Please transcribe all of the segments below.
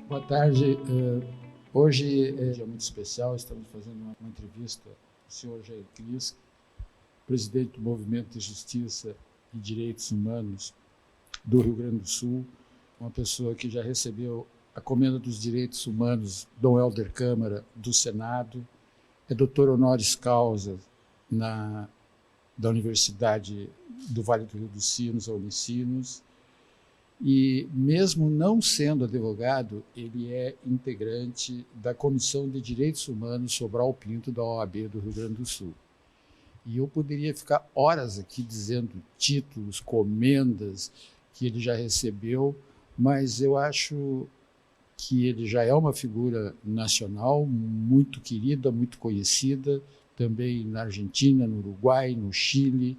Boa tarde. Hoje é um dia muito especial. Estamos fazendo uma entrevista com o senhor Jair Cris, presidente do Movimento de Justiça e Direitos Humanos do Rio Grande do Sul, uma pessoa que já recebeu a Comenda dos Direitos Humanos Dom Helder Câmara do Senado, é doutor honoris causa da Universidade do Vale do Rio dos Sinos, a Unicinos, e mesmo não sendo advogado, ele é integrante da Comissão de Direitos Humanos Sobral Pinto da OAB do Rio Grande do Sul. E eu poderia ficar horas aqui dizendo títulos, comendas que ele já recebeu, mas eu acho que ele já é uma figura nacional muito querida, muito conhecida, também na Argentina, no Uruguai, no Chile.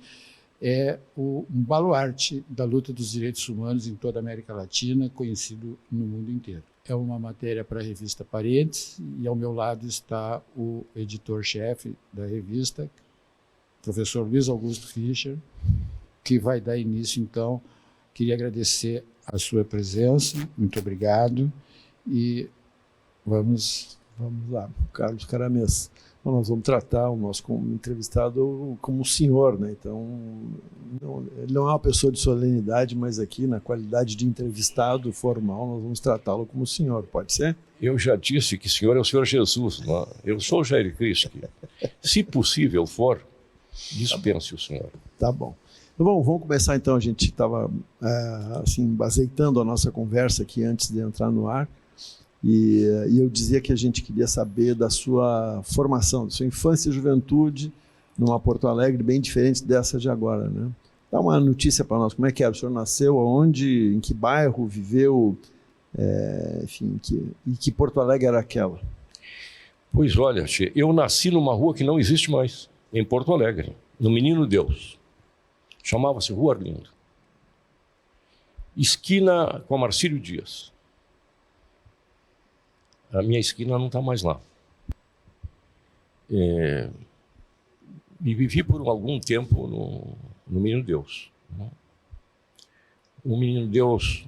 É um baluarte da luta dos direitos humanos em toda a América Latina, conhecido no mundo inteiro. É uma matéria para a revista Parentes, e ao meu lado está o editor-chefe da revista, professor Luiz Augusto Fischer, que vai dar início, então. Queria agradecer a sua presença, muito obrigado, e vamos lá, Carlos Caramês. Bom, nós vamos tratar o nosso entrevistado como senhor, né? Então, ele não é uma pessoa de solenidade, mas aqui, na qualidade de entrevistado formal, nós vamos tratá-lo como senhor, pode ser? Eu já disse que senhor é o senhor Jesus, não? Eu sou o Jair Cris. Se possível for, dispense o senhor. Tá bom. Então, bom, vamos começar então. A gente estava assim, azeitando a nossa conversa aqui antes de entrar no ar. E eu dizia que a gente queria saber da sua formação, da sua infância e juventude numa Porto Alegre bem diferente dessa de agora, né? Dá uma notícia para nós, como é que era? O senhor nasceu aonde, em que bairro, viveu, enfim, e que Porto Alegre era aquela? Pois olha, tchê, eu nasci numa rua que não existe mais, em Porto Alegre, no Menino Deus. Chamava-se Rua Arlindo. Esquina com a Marcílio Dias. A minha esquina não está mais lá. E vivi por algum tempo no Menino Deus. Um Menino Deus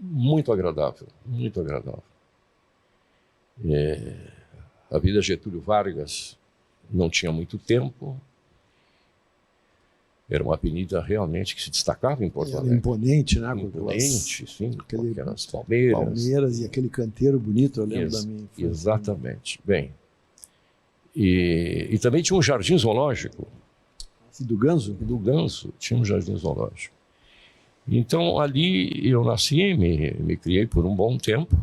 muito agradável, muito agradável. A Avenida Getúlio Vargas não tinha muito tempo. Era uma avenida realmente que se destacava em Porto Alegre. Imponente, né? Imponente, sim. Aquelas palmeiras. Palmeiras e aquele canteiro bonito, eu lembro da minha infância. Exatamente. Bem, e também tinha um jardim zoológico. E do Ganso? Do Ganso, tinha um jardim zoológico. Então, ali eu nasci, me criei por um bom tempo.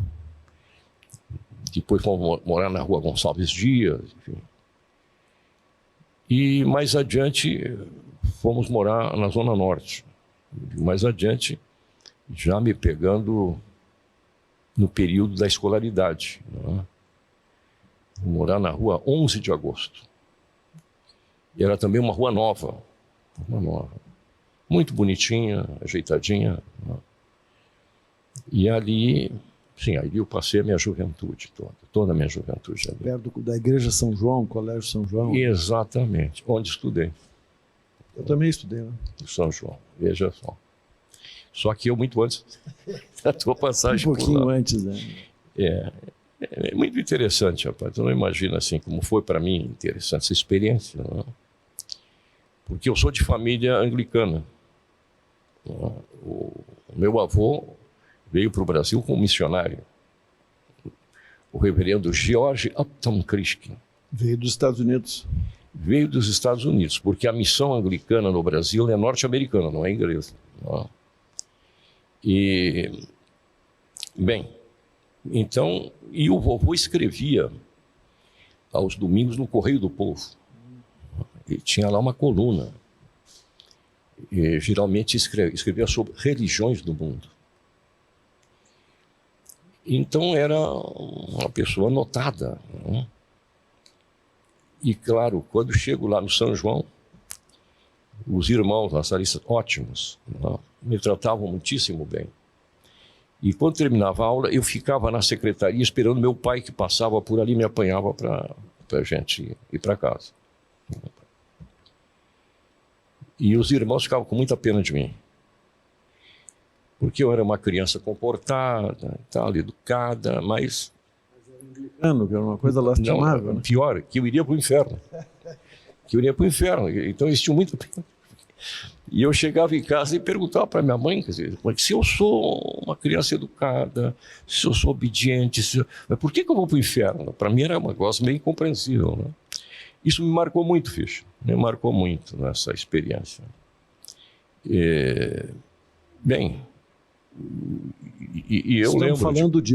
Depois fomos morar na Rua Gonçalves Dias, enfim. E mais adiante fomos morar na Zona Norte. Mais adiante, já me pegando no período da escolaridade. Né? Morar na Rua 11 de Agosto. E era também uma rua nova. Muito bonitinha, ajeitadinha. Né? E ali, sim, aí eu passei a minha juventude toda a minha juventude ali. Perto da Igreja São João, Colégio São João. Exatamente, onde estudei. Eu também estudei lá. São João, veja só. Só que eu muito antes da tua passagem por lá. Um pouquinho antes, né? É muito interessante, rapaz. Tu não imagina assim como foi para mim interessante essa experiência, não? Porque eu sou de família anglicana. O meu avô veio para o Brasil como missionário. O reverendo George Upton Crispin. Veio dos Estados Unidos. Veio dos Estados Unidos, porque a missão anglicana no Brasil é norte-americana, não é inglesa. Não. E, bem, então, e o vovô escrevia aos domingos no Correio do Povo. E tinha lá uma coluna. E, geralmente escrevia sobre religiões do mundo. Então era uma pessoa notada, não? E claro, quando chego lá no São João, os irmãos nazaristas ótimos, não? Me tratavam muitíssimo bem. E quando terminava a aula, eu ficava na secretaria esperando meu pai, que passava por ali, me apanhava para a gente ir para casa. E os irmãos ficavam com muita pena de mim. porque eu era uma criança comportada, tal, educada, mas... Anglicano, que era uma coisa lastimável, não, né? pior, que eu iria para o inferno. Então eles tinham muito... E eu chegava em casa e perguntava para minha mãe, quer dizer, se eu sou uma criança educada, se eu sou obediente, mas por que eu vou para o inferno? Para mim era um negócio meio incompreensível, né? Isso me marcou muito, Fischer, me marcou muito nessa experiência. Bem, e eu lembro... Estamos falando de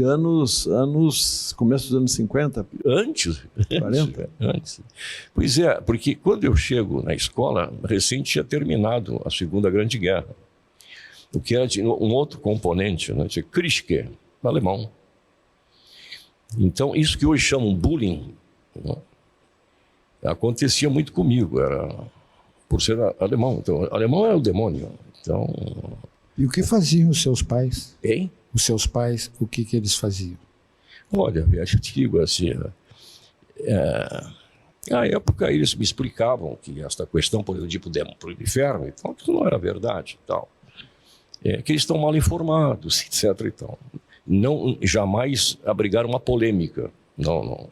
começo dos anos 50? Antes. 40? Antes. Pois é, porque quando eu chego na escola, recém tinha terminado a Segunda Grande Guerra, o que era um outro componente, né? Tinha Krischke, alemão. Então, isso que hoje chamam bullying, né? Acontecia muito comigo, era por ser alemão. Então, alemão é o demônio. Então... E o que faziam os seus pais? Hein? Os seus pais, o que eles faziam? Olha, eu te digo assim, na época eles me explicavam que esta questão, por exemplo, de ir para o inferno, e tal, que não era verdade e tal. Que eles estão mal informados, etc. E tal. Não, jamais abrigaram uma polêmica. Não,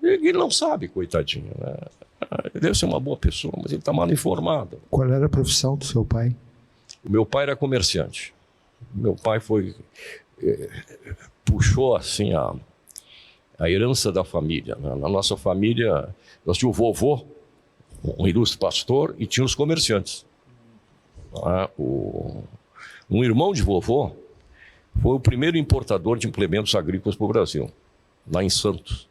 ele não sabe, coitadinho, né? Ele deve ser uma boa pessoa, mas ele está mal informado. Qual era a profissão do seu pai? O meu pai era comerciante. Meu pai puxou assim a herança da família. Na nossa família, nós tínhamos o vovô, um ilustre pastor, e tinha os comerciantes. Um irmão de vovô foi o primeiro importador de implementos agrícolas para o Brasil, lá em Santos.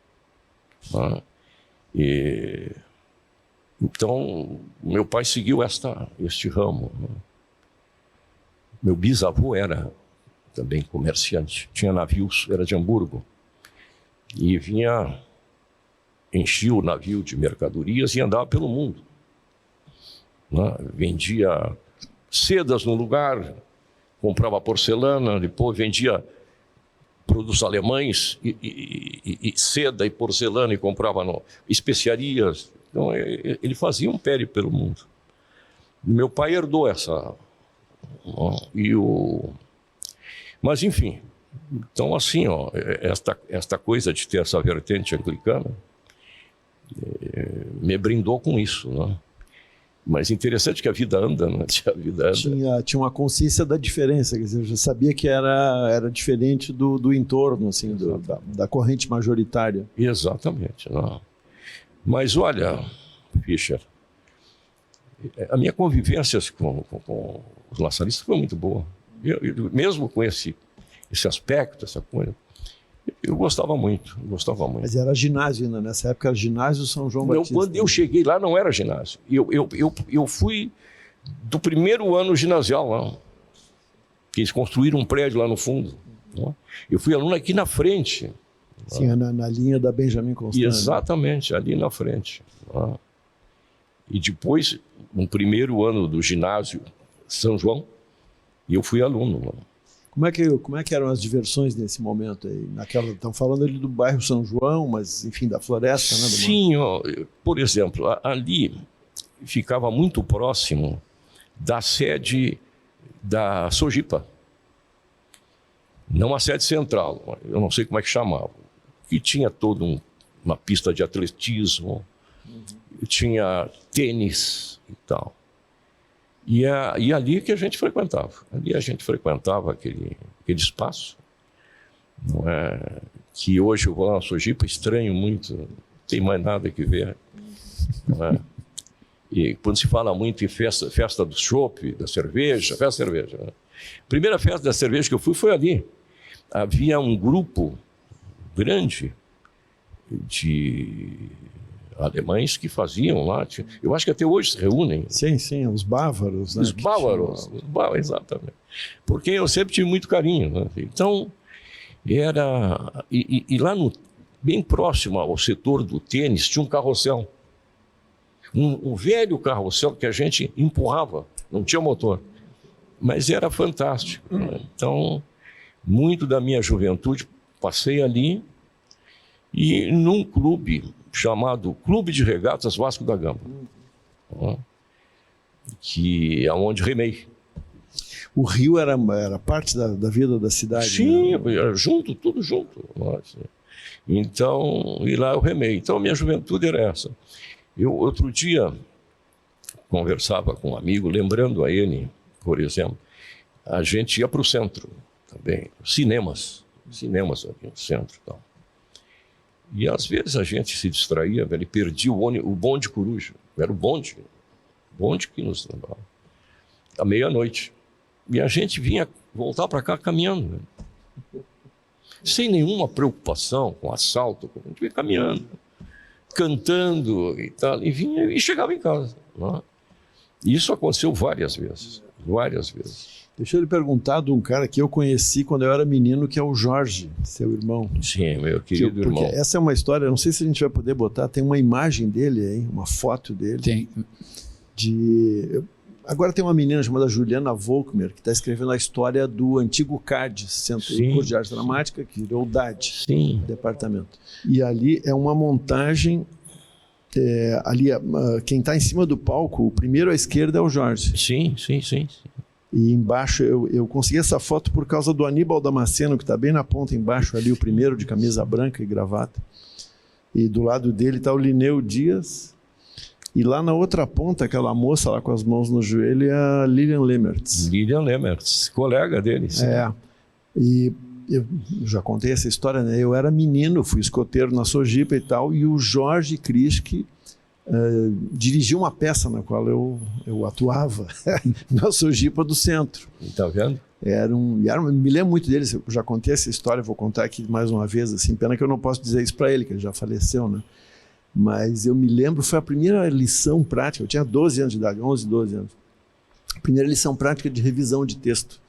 Então, meu pai seguiu este ramo. Meu bisavô era também comerciante, tinha navios, era de Hamburgo, e enchia o navio de mercadorias e andava pelo mundo. Vendia sedas no lugar, comprava porcelana, depois vendia produtos alemães e seda e porcelana e comprava especiarias. Então, ele fazia um périplo pelo mundo. Meu pai herdou essa... Mas, enfim, então, assim, esta coisa de ter essa vertente anglicana me brindou com isso, né? Mas interessante que a vida anda, né? Tinha uma consciência da diferença, quer dizer, eu já sabia que era diferente do entorno, assim, da corrente majoritária. Exatamente. Não. Mas olha, Fischer, a minha convivência com os laçaristas foi muito boa. Eu, mesmo com esse aspecto, essa coisa, eu gostava muito. Mas era ginásio ainda, nessa época era ginásio São João Batista. Quando eu cheguei lá não era ginásio. Eu fui do primeiro ano ginasial lá, que eles construíram um prédio lá no fundo. Eu fui aluno aqui na frente. Sim, na linha da Benjamin Constant. Exatamente, ali na frente. E depois, no primeiro ano do ginásio São João, eu fui aluno. Como é que eram as diversões nesse momento aí? Estão falando ali do bairro São João, mas enfim, da floresta, né? Sim, por exemplo, ali ficava muito próximo da sede da Sojipa. Não a sede central, eu não sei como é que chamava. Que tinha toda uma pista de atletismo, tinha tênis e tal. E ali que a gente frequentava. Ali a gente frequentava aquele espaço. Não é? Que hoje eu vou lá na Sojipa, estranho muito, não tem mais nada que ver. Não é? E quando se fala muito em festa do chopp, da cerveja, festa da cerveja. Né? A primeira festa da cerveja que eu fui foi ali. Havia um grupo grande de alemães que faziam lá. Eu acho que até hoje se reúnem. Sim, os bávaros. Né? Os bávaros, exatamente. Porque eu sempre tive muito carinho. Né? Então, era... E lá bem próximo ao setor do tênis tinha um carrossel. Um velho carrossel que a gente empurrava, não tinha motor. Mas era fantástico. Né? Então, muito da minha juventude passei ali e num clube chamado Clube de Regatas Vasco da Gama, que é onde remei. O rio era parte da vida da cidade? Sim, né? era junto, tudo junto. Nossa. Então, e lá eu remei. Então, a minha juventude era essa. Eu, outro dia, conversava com um amigo, lembrando a ele, por exemplo, a gente ia para o centro também, cinemas aqui no centro e tal. E às vezes a gente se distraía, velho, e perdia o bonde coruja. Era o bonde que nos levava, à meia-noite. E a gente vinha voltar para cá caminhando, velho. Sem nenhuma preocupação com assalto, a gente vinha caminhando, cantando e tal, e vinha e chegava em casa. Né? E isso aconteceu várias vezes. Deixa eu lhe perguntar de um cara que eu conheci quando eu era menino, que é o Jorge, seu irmão. Sim, meu querido irmão. Porque essa é uma história, não sei se a gente vai poder botar, tem uma imagem dele aí, uma foto dele. Tem. Agora tem uma menina chamada Juliana Volkmer, que está escrevendo a história do antigo CAD, Centro de Curso de Arte Dramática, que virou o DAD, departamento. E ali é uma montagem, quem está em cima do palco, o primeiro à esquerda é o Jorge. Sim. E embaixo, eu consegui essa foto por causa do Aníbal Damasceno, que está bem na ponta embaixo ali, o primeiro de camisa branca e gravata. E do lado dele está o Linneu Dias. E lá na outra ponta, aquela moça lá com as mãos no joelho, é a Lilian Lemertz. Lilian Lemertz, colega dele. Sim. E eu já contei essa história, né? Eu era menino, fui escoteiro na Sojipa e tal, e o Jorge Krischke dirigiu uma peça na qual eu atuava, na Sojipa do Centro. Está vendo? Me lembro muito dele, eu já contei essa história, vou contar aqui mais uma vez, assim, pena que eu não posso dizer isso para ele, que ele já faleceu, né? Mas eu me lembro, foi a primeira lição prática, eu tinha 12 anos de idade, 11, 12 anos. A primeira lição prática de revisão de texto.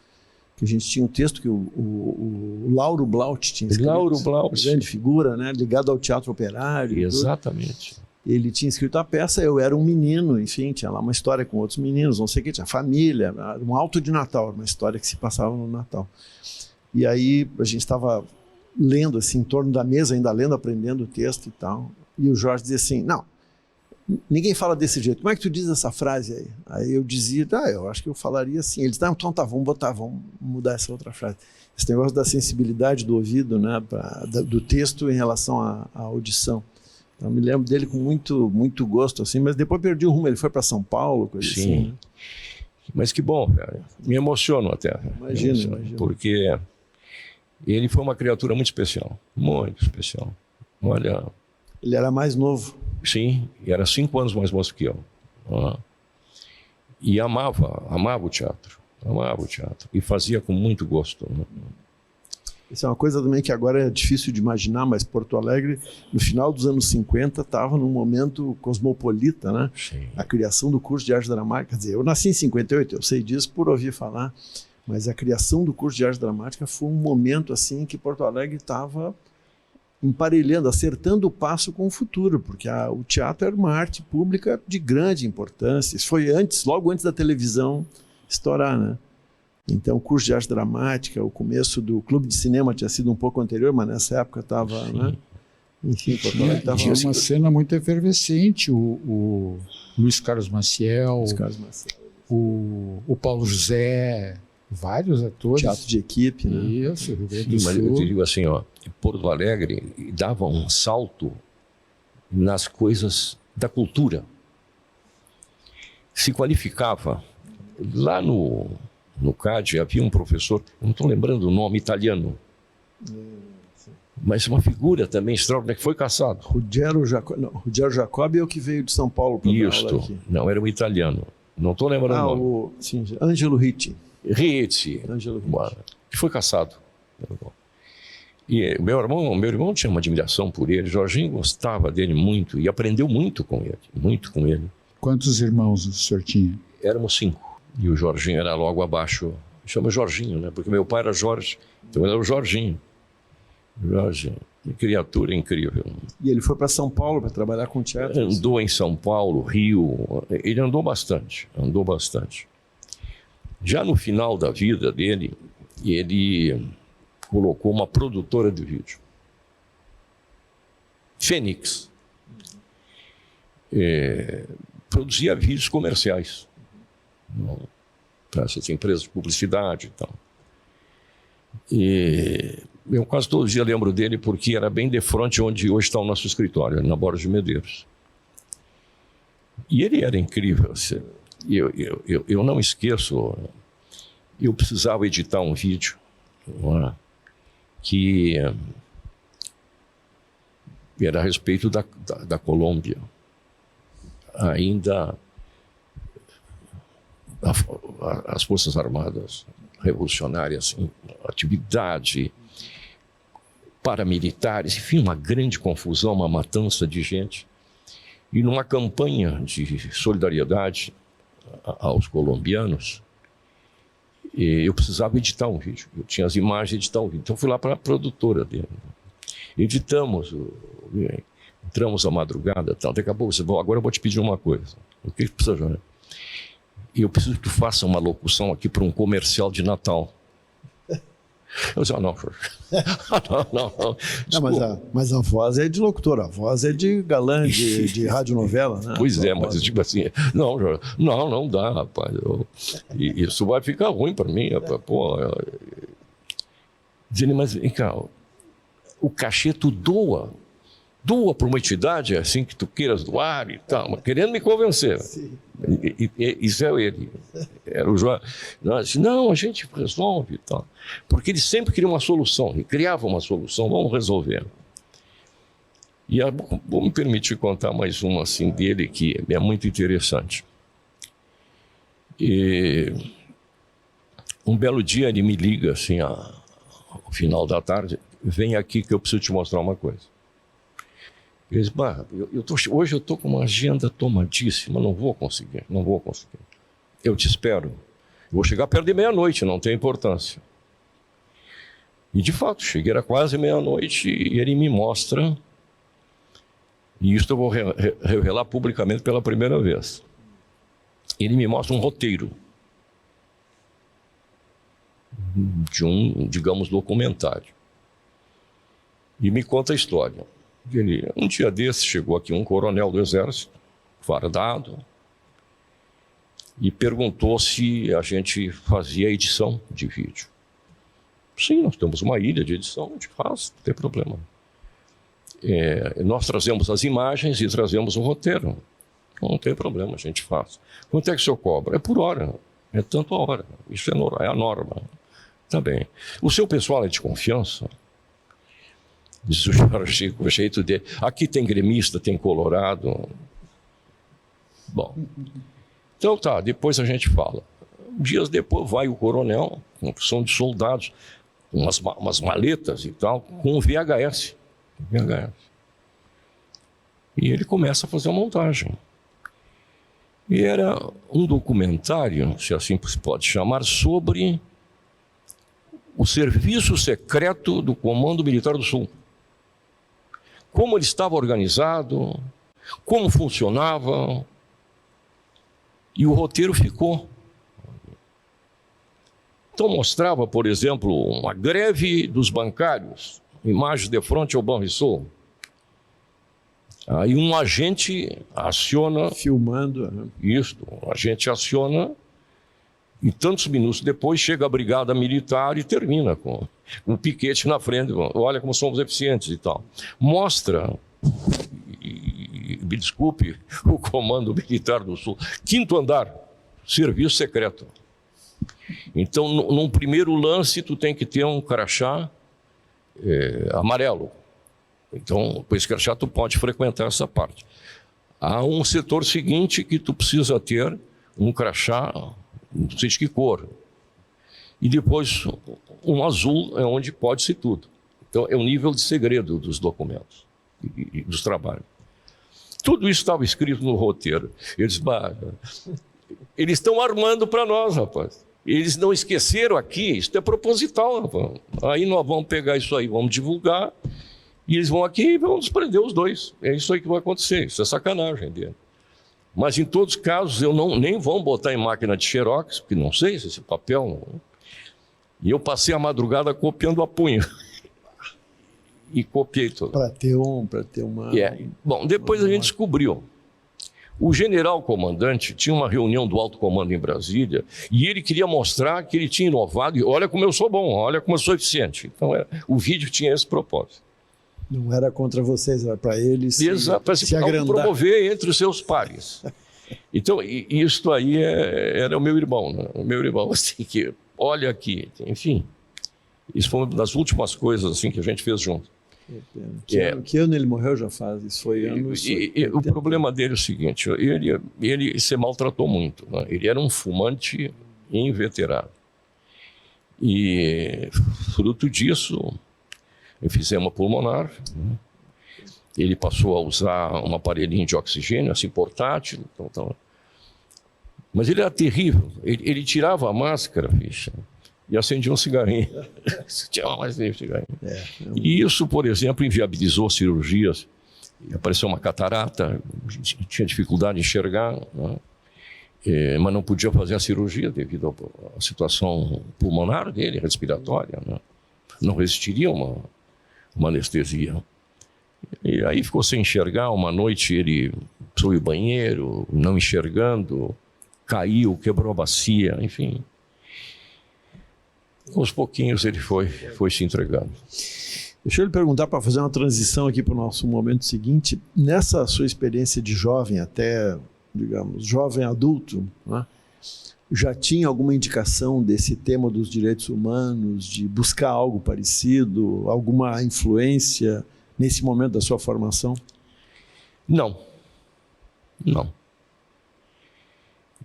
Que a gente tinha um texto que o Lauro Blaut tinha escrito. Lauro Blaut. Grande figura, né? Ligado ao teatro operário. Exatamente. Ele tinha escrito a peça, eu era um menino, enfim, tinha lá uma história com outros meninos, não sei o que, tinha família, um alto de Natal, uma história que se passava no Natal. E aí a gente estava lendo, assim, em torno da mesa, ainda lendo, aprendendo o texto e tal. E o Jorge dizia assim, não, ninguém fala desse jeito, como é que tu diz essa frase aí? Aí eu dizia, eu acho que eu falaria assim. Ele disse, então tá, vamos mudar essa outra frase. Esse negócio da sensibilidade do ouvido, né, do texto em relação à audição. Então, eu me lembro dele com muito, muito gosto, assim, mas depois perdi o rumo, ele foi para São Paulo, coisa assim. Né? Mas que bom, cara. Me emociono até. Imagina. Porque ele foi uma criatura muito especial, muito especial. Olha... Ele era mais novo. Sim, e era 5 anos mais moço que eu. E amava o teatro. E fazia com muito gosto. Né? Isso é uma coisa também que agora é difícil de imaginar, mas Porto Alegre, no final dos anos 50, estava num momento cosmopolita, né? Sim. A criação do curso de arte dramática. Quer dizer, eu nasci em 58, eu sei disso por ouvir falar, mas a criação do curso de arte dramática foi um momento assim que Porto Alegre estava emparelhando, acertando o passo com o futuro, porque o teatro era uma arte pública de grande importância. Isso foi logo antes da televisão estourar, né? Então, o curso de arte dramática, o começo do clube de cinema tinha sido um pouco anterior, mas nessa época estava, né? Enfim, tinha uma cena muito efervescente, o Luiz Carlos Maciel, o Paulo José, vários atores. Teatro de equipe, né? Isso, Rio Grande do Sul. Mas eu te digo assim, Porto Alegre dava um salto nas coisas da cultura. Se qualificava. Lá no CAD havia um professor, não estou lembrando o nome, italiano, mas uma figura também extraordinária, que foi caçado. Ruggero Jacobi é o que veio de São Paulo para dar aula aqui. Não, era um italiano. Não estou lembrando o nome. Sim, Angelo Ricci. Que foi caçado. E meu irmão tinha uma admiração por ele, Jorginho gostava dele muito e aprendeu muito com ele. Quantos irmãos o senhor tinha? Éramos 5. E o Jorginho era logo abaixo. Chama Jorginho, né? Porque meu pai era Jorge, então era o Jorginho. Que criatura incrível. E ele foi para São Paulo para trabalhar com teatro? Andou em São Paulo, Rio, ele andou bastante. Já no final da vida dele, ele colocou uma produtora de vídeo, Fênix. Produzia vídeos comerciais. para essas empresas de publicidade e tal. E eu quase todo dia lembro dele porque era bem de frente onde hoje está o nosso escritório, na Borges de Medeiros. E ele era incrível. Assim. Eu não esqueço, eu precisava editar um vídeo que era a respeito da Colômbia. Ainda as Forças Armadas Revolucionárias em atividade, paramilitares, enfim, uma grande confusão, uma matança de gente. E numa campanha de solidariedade aos colombianos, eu precisava editar um vídeo. Eu tinha as imagens de editar um vídeo. Então fui lá para a produtora dele. Editamos, entramos à madrugada, tal. Daqui a pouco você falou, agora eu vou te pedir uma coisa. O que precisa, João? Eu preciso que tu faça uma locução aqui para um comercial de Natal. Eu disse, não. Mas a voz é de locutor, a voz é de galã de radionovela, né? Pois é, mas tipo assim, não dá, rapaz. Isso vai ficar ruim para mim, rapaz. Pô, dizendo, mas vem cá, o cachê tu doa para uma entidade assim que tu queiras doar e tal, mas querendo me convencer. Sim. Isso é ele. Era o João. Não, a gente resolve e tal. Porque ele sempre queria uma solução, ele criava uma solução, vamos resolver. E vou me permitir contar mais uma assim dele que é muito interessante. E um belo dia ele me liga assim, ao final da tarde, vem aqui que eu preciso te mostrar uma coisa. Ele diz, hoje eu estou com uma agenda tomadíssima, não vou conseguir. Eu te espero. Eu vou chegar perto de meia-noite, não tem importância. E de fato, cheguei a quase meia-noite e ele me mostra, e isso eu vou revelar publicamente pela primeira vez. Ele me mostra um roteiro de um, digamos, documentário. E me conta a história. Um dia desses chegou aqui um coronel do Exército, fardado, e perguntou se a gente fazia edição de vídeo. Sim, nós temos uma ilha de edição, a gente faz, não tem problema. Nós trazemos as imagens e trazemos um roteiro. Não tem problema, a gente faz. Quanto é que o senhor cobra? É por hora, é tanto a hora. Isso é a norma. Tá bem. O seu pessoal é de confiança? Diz o Chico, o jeito dele. Aqui tem gremista, tem colorado. Bom, então tá, depois a gente fala. Dias depois vai o coronel, com opção de soldados, umas maletas e tal, com VHS. E ele começa a fazer a montagem. E era um documentário, se assim se pode chamar, sobre o serviço secreto do Comando Militar do Sul. Como ele estava organizado, como funcionava, e o roteiro ficou. Então mostrava, por exemplo, uma greve dos bancários, imagem de frente ao Banrisul. Aí um agente aciona... Filmando. Isso, o agente aciona, e tantos minutos depois chega a brigada militar e termina com um piquete na frente. Olha como somos eficientes e tal. Mostra, me desculpe, o Comando Militar do Sul, 5º andar, serviço secreto. Então, num primeiro lance, tu tem que ter um crachá amarelo. Então, com esse crachá, tu pode frequentar essa parte. Há um setor seguinte que tu precisa ter um crachá, não sei de que cor. E depois, um azul é onde pode-se tudo. Então, é o nível de segredo dos documentos e dos trabalhos. Tudo isso estava escrito no roteiro. Eu disse, eles estão armando para nós, rapaz. Eles não esqueceram aqui, isso é proposital, rapaz. Aí nós vamos pegar isso aí, vamos divulgar, e eles vão aqui e vamos prender os dois. É isso aí que vai acontecer, isso é sacanagem dele. Mas em todos os casos, nem vão botar em máquina de xerox, porque não sei se esse papel... Não. E eu passei a madrugada copiando a punho. E copiei tudo. Para ter uma... Bom, depois a gente descobriu. O general comandante tinha uma reunião do alto comando em Brasília e ele queria mostrar que ele tinha inovado. E olha como eu sou bom, olha como eu sou eficiente. Então, o vídeo tinha esse propósito. Não era contra vocês, era para eles para se agrandar. promover entre os seus pares. Então, isso aí era o meu irmão, né? O meu irmão, assim, que olha aqui, enfim. Isso foi uma das últimas coisas assim, que a gente fez junto. Que ano ele morreu já faz? Isso foi anos... O problema dele é o seguinte, ele se maltratou muito, né? Ele era um fumante inveterado. E fruto disso, enfisema pulmonar, né? Ele passou a usar um aparelhinho de oxigênio, assim, portátil. Mas ele era terrível. Ele tirava a máscara, bicha, e acendia um cigarrinho. Tinha mais de cigarrinho. E isso, por exemplo, inviabilizou cirurgias. Apareceu uma catarata, tinha dificuldade de enxergar, né? Mas não podia fazer a cirurgia devido à situação pulmonar dele, respiratória, né? Não resistiria a uma anestesia. E aí ficou sem enxergar. Uma noite ele foi ao banheiro, não enxergando, caiu, quebrou a bacia, enfim. Aos pouquinhos ele foi se entregando. Deixa eu lhe perguntar, para fazer uma transição aqui para o nosso momento seguinte, nessa sua experiência de jovem até, digamos, jovem adulto, né, já tinha alguma indicação desse tema dos direitos humanos, de buscar algo parecido, alguma influência nesse momento da sua formação? Não.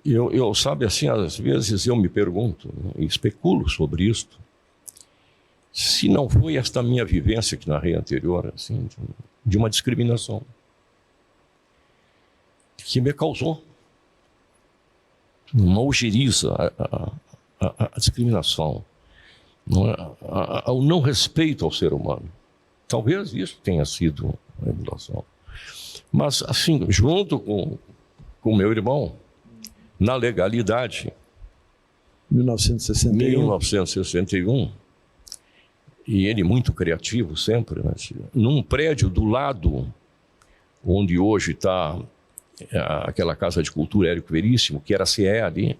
Eu sabe, assim, às vezes eu me pergunto, né, e especulo sobre isto, se não foi esta minha vivência que narrei anterior, assim, de uma discriminação que me causou uma ojeriza a discriminação, ao não respeito ao ser humano. Talvez isso tenha sido a revelação. Mas, assim, junto com o meu irmão, na legalidade, 1961, e ele muito criativo sempre, né? Num prédio do lado onde hoje está aquela Casa de Cultura Érico Veríssimo, que era a CE ali,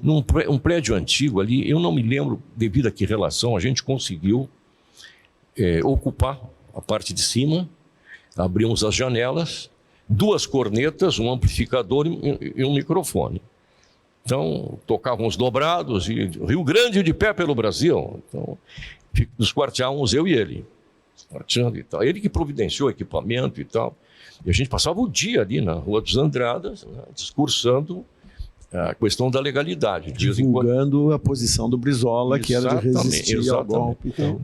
um prédio antigo ali, eu não me lembro devido a que relação a gente conseguiu ocupar a parte de cima, abrimos as janelas, 2 cornetas, um amplificador e um microfone. Então, tocávamos dobrados e Rio Grande de pé pelo Brasil. Então, nos quarteávamos eu e ele, quarteando e tal. Ele que providenciou o equipamento e tal. E a gente passava o dia ali na Rua dos Andradas, né, discursando a questão da legalidade. Divulgando a posição do Brizola, que era de resistir ao golpe. Então,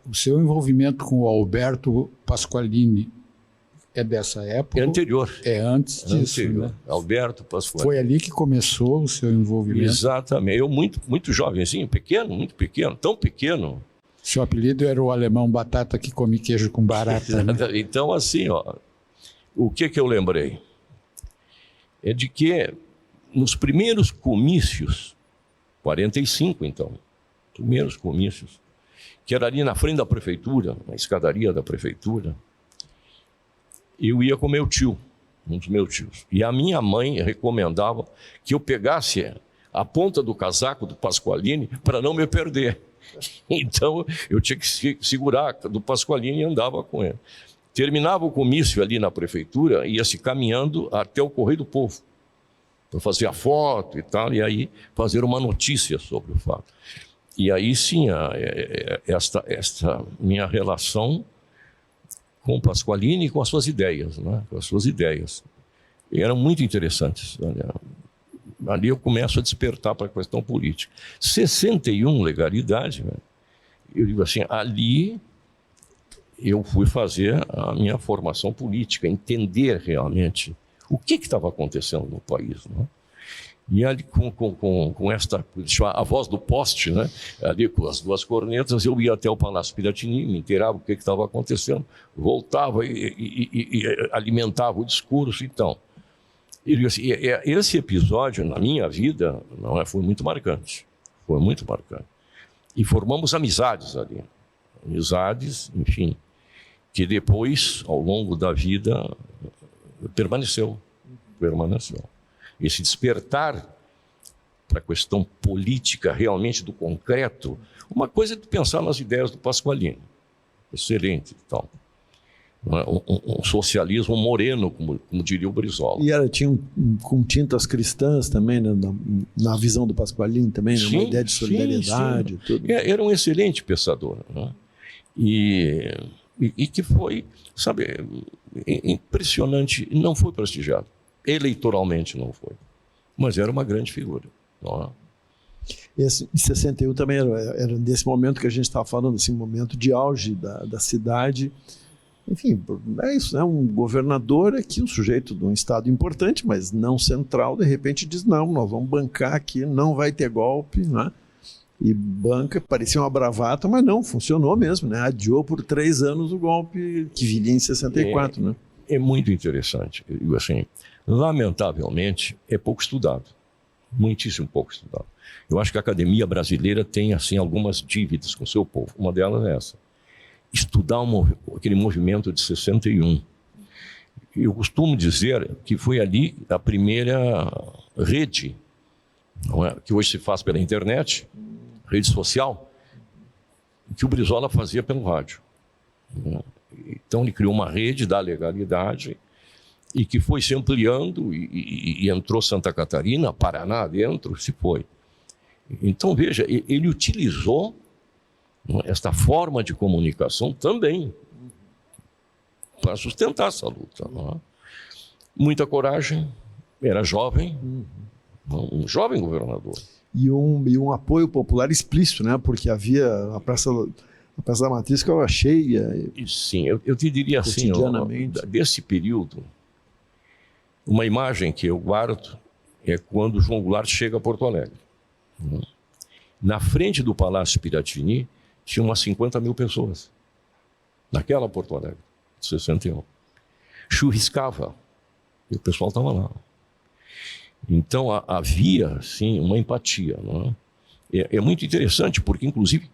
o seu envolvimento com o Alberto Pasqualini é dessa época? É anterior. É antes disso, anterior, né? Alberto Pasqualini. Foi ali que começou o seu envolvimento? Exatamente. Eu muito jovenzinho, pequeno, muito pequeno, tão pequeno. Seu apelido era o alemão batata que come queijo com barata, né? Então, assim, ó, o que eu lembrei? É de que nos primeiros comícios, 45 então, primeiros comícios, que era ali na frente da prefeitura, na escadaria da prefeitura, eu ia com meu tio, um dos meus tios. E a minha mãe recomendava que eu pegasse a ponta do casaco do Pasqualini para não me perder. Então, eu tinha que segurar do Pasqualini e andava com ele. Terminava o comício ali na prefeitura, ia-se caminhando até o Correio do Povo, para fazer a foto e tal, e aí fazer uma notícia sobre o fato. E aí sim, esta minha relação com o Pasqualini e com as suas ideias, né? Com as suas ideias. E eram muito interessantes. Olha, ali eu começo a despertar para a questão política. 61, legalidade, né? Eu digo assim, ali eu fui fazer a minha formação política, entender realmente o que estava acontecendo no país, né? E ali com esta, a voz do poste, né? Ali com as 2 cornetas, eu ia até o Palácio Piratini, me inteirava o que estava acontecendo, voltava e alimentava o discurso. Então, esse episódio na minha vida foi muito marcante, foi muito marcante. E formamos amizades ali, enfim, que depois, ao longo da vida, permaneceu. permaneceu. Esse despertar para a questão política realmente do concreto, uma coisa é tu pensar nas ideias do Pasqualini, excelente e tal. Um socialismo moreno, como diria o Brizola. E tinha com tintas cristãs também, né, na visão do Pasqualini também, né, uma ideia de solidariedade. Sim. Tudo. Era um excelente pensador, né? E que foi, sabe, impressionante, não foi prestigiado. Eleitoralmente não foi, mas era uma grande figura. Não é? Esse, em 61 também era nesse momento que a gente estava falando, assim, um momento de auge da cidade. Enfim, é isso, né? Um governador aqui, um sujeito de um estado importante, mas não central, de repente diz, não, nós vamos bancar aqui, não vai ter golpe, né? E banca, parecia uma bravata, mas não, funcionou mesmo, né? Adiou por 3 anos o golpe que viria em 64, né? É muito interessante. Assim, lamentavelmente, é pouco estudado. Muitíssimo pouco estudado. Eu acho que a academia brasileira tem, assim, algumas dívidas com o seu povo. Uma delas é essa. Estudar aquele movimento de 61. Eu costumo dizer que foi ali a primeira rede, não é? Que hoje se faz pela internet, rede social, que o Brizola fazia pelo rádio. Então ele criou uma rede da legalidade e que foi se ampliando e entrou Santa Catarina, Paraná dentro, se foi. Então veja, ele utilizou esta forma de comunicação também para sustentar essa luta. Não é? Muita coragem, era jovem, um jovem governador. E um apoio popular explícito, né? Porque havia a Praça da Matriz que estava cheia. Sim, eu te diria assim, desse período, uma imagem que eu guardo é quando João Goulart chega a Porto Alegre. Na frente do Palácio Piratini, tinha umas 50 mil pessoas, naquela Porto Alegre, de 61. Chuviscava, e o pessoal estava lá. Então havia, sim, uma empatia. Não é? É muito interessante, porque, inclusive,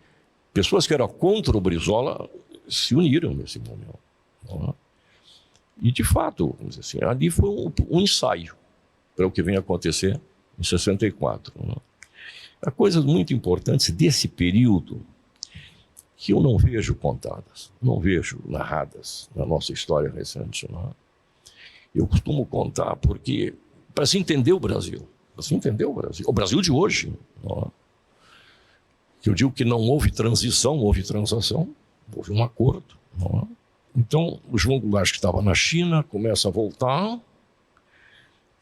pessoas que eram contra o Brizola se uniram nesse momento. Não é? E, de fato, vamos dizer assim, ali foi um ensaio para o que vem a acontecer em 64. Não é? Há coisas muito importantes desse período que eu não vejo contadas, não vejo narradas na nossa história recente. Não é? Eu costumo contar porque, para se entender o Brasil, o Brasil de hoje, não é? Que eu digo que não houve transição, houve transação, houve um acordo. Não é? Então, o João Goulart, que estava na China, começa a voltar,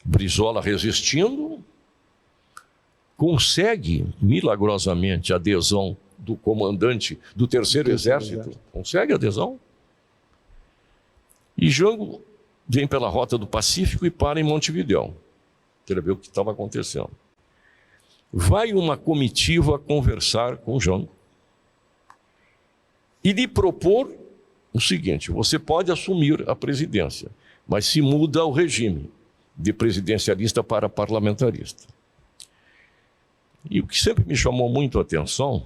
Brizola resistindo, consegue milagrosamente a adesão do comandante do Terceiro Exército, consegue adesão, e Jango vem pela rota do Pacífico e para em Montevidéu, para ver o que estava acontecendo. Vai uma comitiva conversar com Jango e lhe propor o seguinte: você pode assumir a presidência, mas se muda o regime de presidencialista para parlamentarista. E o que sempre me chamou muito a atenção,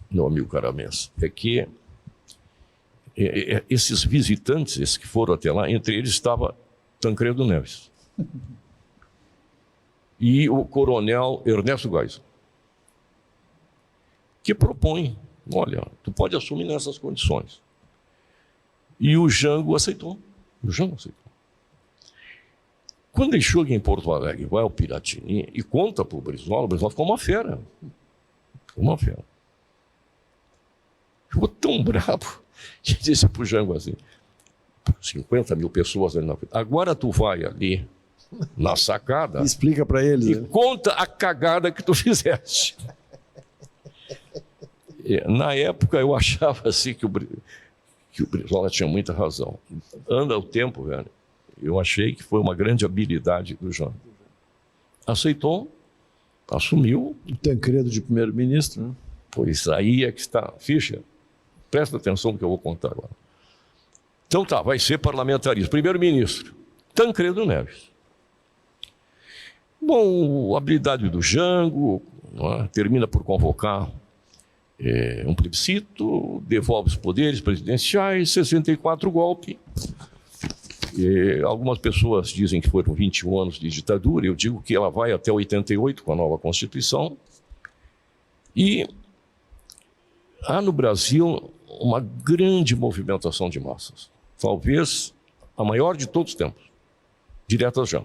meu amigo Caramês, é que esses visitantes, esses que foram até lá, entre eles estava Tancredo Neves e o coronel Ernesto Geisel, que propõe, olha, tu pode assumir nessas condições. E o Jango aceitou. Quando ele chega em Porto Alegre, vai ao Piratini e conta para o Brizola ficou uma fera. Ficou tão bravo que disse para o Jango assim, 50 mil pessoas ali na frente. Agora tu vai ali na sacada, explica para eles, e conta a cagada que tu fizeste. Na época eu achava assim que o Brizola tinha muita razão. Anda o tempo, velho. Eu achei que foi uma grande habilidade do Jango. Aceitou, assumiu. O Tancredo de primeiro-ministro, né? Pois aí é que está. Fischer, presta atenção no que eu vou contar agora. Então tá, vai ser parlamentarista. Primeiro-ministro, Tancredo Neves. Bom, a habilidade do Jango, não é? Termina por convocar um plebiscito, devolve os poderes presidenciais, 64 golpe. Algumas pessoas dizem que foram 21 anos de ditadura, eu digo que ela vai até 88 com a nova Constituição. E há no Brasil uma grande movimentação de massas, talvez a maior de todos os tempos, diretas já.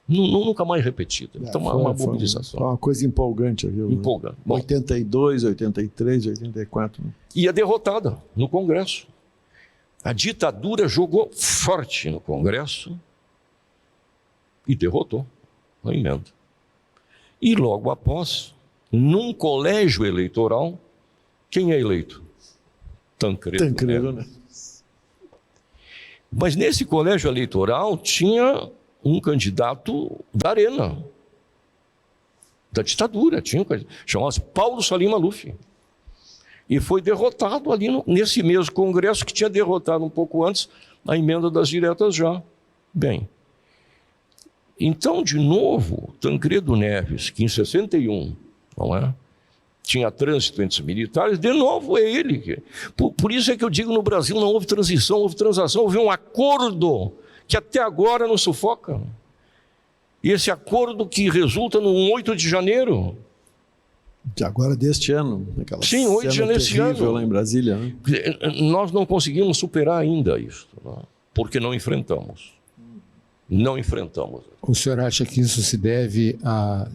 Nunca mais repetida. Então, uma mobilização. Foi uma coisa empolgante. Viu? Empolgante. 82, 83, 84. Né? E é derrotada no Congresso. A ditadura jogou forte no Congresso e derrotou a emenda. E logo após, num colégio eleitoral, quem é eleito? Tancredo, né? Mas nesse colégio eleitoral tinha um candidato da Arena, da ditadura, chamava-se Paulo Salim Maluf. E foi derrotado ali nesse mesmo Congresso que tinha derrotado um pouco antes a emenda das diretas já. Bem, então, de novo, Tancredo Neves, que em 61, não é? Tinha trânsito entre os militares, de novo é ele. Por isso é que eu digo, no Brasil não houve transição, houve transação, houve um acordo que até agora nos sufoca. E esse acordo que resulta no 8 de janeiro. De agora deste ano. Sim, 8 de janeiro desse ano. Lá em Brasília. Né? Nós não conseguimos superar ainda isso, né? Porque não enfrentamos. Não enfrentamos. O senhor acha que isso se deve à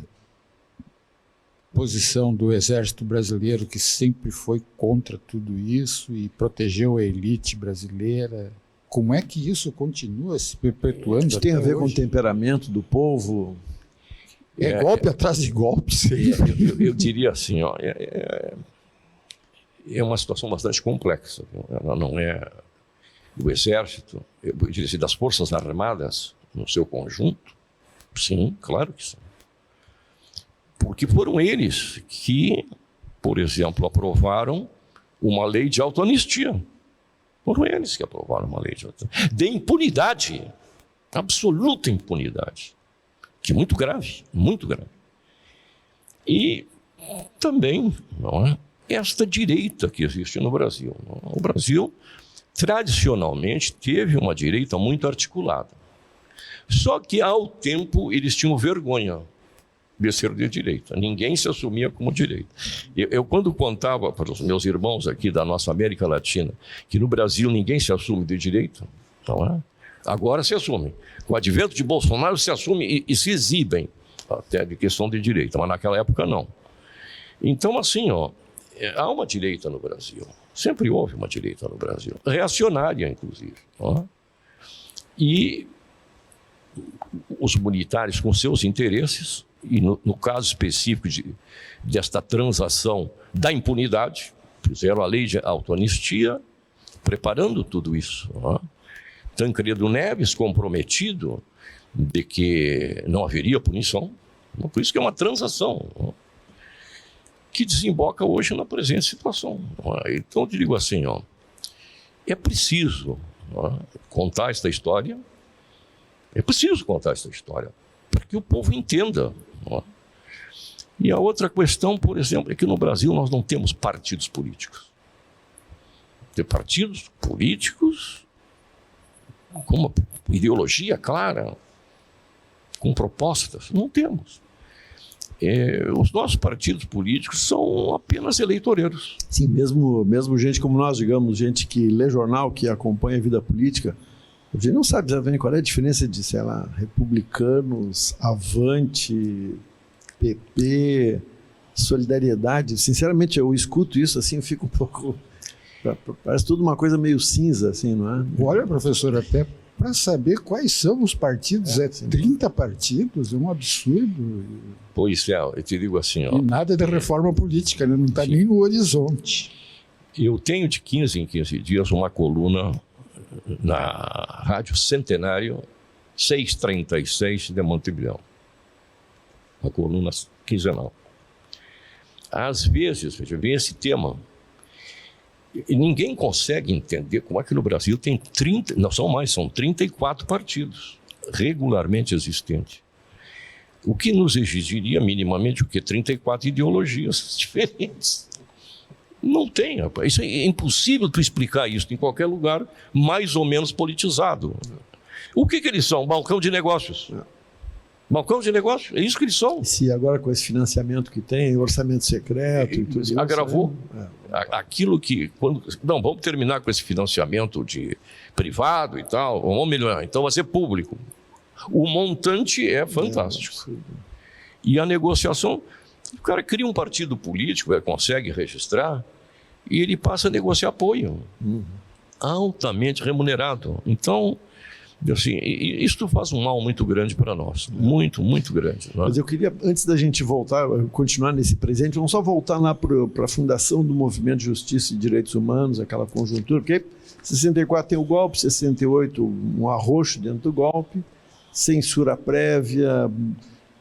posição do Exército Brasileiro, que sempre foi contra tudo isso e protegeu a elite brasileira? Como é que isso continua se perpetuando? Isso tem a ver com o temperamento do povo? Golpe atrás de golpe. Eu diria assim, ó, é uma situação bastante complexa. Ela não é do Exército, eu diria assim, das Forças Armadas no seu conjunto. Sim, claro que sim. Porque foram eles que, por exemplo, aprovaram uma lei de autoanistia. Foram eles que aprovaram uma lei de impunidade, absoluta impunidade, que é muito grave, muito grave. E também, não é, esta direita que existe no Brasil. O Brasil, tradicionalmente, teve uma direita muito articulada. Só que, ao tempo, eles tinham vergonha de ser de direita. Ninguém se assumia como direita. Eu quando contava para os meus irmãos aqui da nossa América Latina que no Brasil ninguém se assume de direita, não é? Agora se assume. Com o advento de Bolsonaro se assume e se exibem até de questão de direita, mas naquela época não. Então, assim, ó, há uma direita no Brasil. Sempre houve uma direita no Brasil. Reacionária, inclusive. Não é? E os militares com seus interesses, e no caso específico desta transação da impunidade, fizeram a lei de autoanistia, preparando tudo isso. Não é? Tancredo Neves comprometido de que não haveria punição, por isso que é uma transação, não é? Que desemboca hoje na presente situação. Não é? Então eu digo assim, ó, é preciso, não é, contar esta história, para que o povo entenda. Não é? E a outra questão, por exemplo, é que no Brasil nós não temos partidos políticos. Tem partidos políticos com uma ideologia clara, com propostas. Não temos. Os nossos partidos políticos são apenas eleitoreiros. Sim, mesmo gente como nós, digamos, gente que lê jornal, que acompanha a vida política, a gente não sabe exatamente qual é a diferença de, sei lá, republicanos, Avante, PP, Solidariedade. Sinceramente, eu escuto isso assim, eu fico um pouco... Parece tudo uma coisa meio cinza, assim, não é? Olha, professor, até para saber quais são os partidos, 30 partidos, é um absurdo. Pois é, eu te digo assim... Ó, e nada de reforma política, né? Não está nem no horizonte. Eu tenho de 15 em 15 dias uma coluna na Rádio Centenário 636 de Montevidéu. Uma coluna quinzenal. Às vezes, vem esse tema. E ninguém consegue entender como é que no Brasil tem 30, não são mais, são 34 partidos regularmente existentes. O que nos exigiria minimamente o quê? 34 ideologias diferentes. Não tem, rapaz. Isso é impossível tu explicar isso em qualquer lugar mais ou menos politizado. O que eles são? Balcão de negócios. Balcão de negócios, é isso que eles são. E se agora com esse financiamento que tem, orçamento secreto e tudo isso... Agravou. Aquilo que... Não, vamos terminar com esse financiamento de privado e tal, vamos melhorar. Então vai ser público. O montante é fantástico. E a negociação... O cara cria um partido político, consegue registrar, e ele passa a negociar apoio. Altamente remunerado. Então... Assim, isso faz um mal muito grande para nós, muito, muito grande. Né? Mas eu queria, antes da gente voltar, continuar nesse presente, vamos só voltar lá para a fundação do Movimento de Justiça e Direitos Humanos, aquela conjuntura, porque 64 tem o golpe, 68 um arroxo dentro do golpe, censura prévia,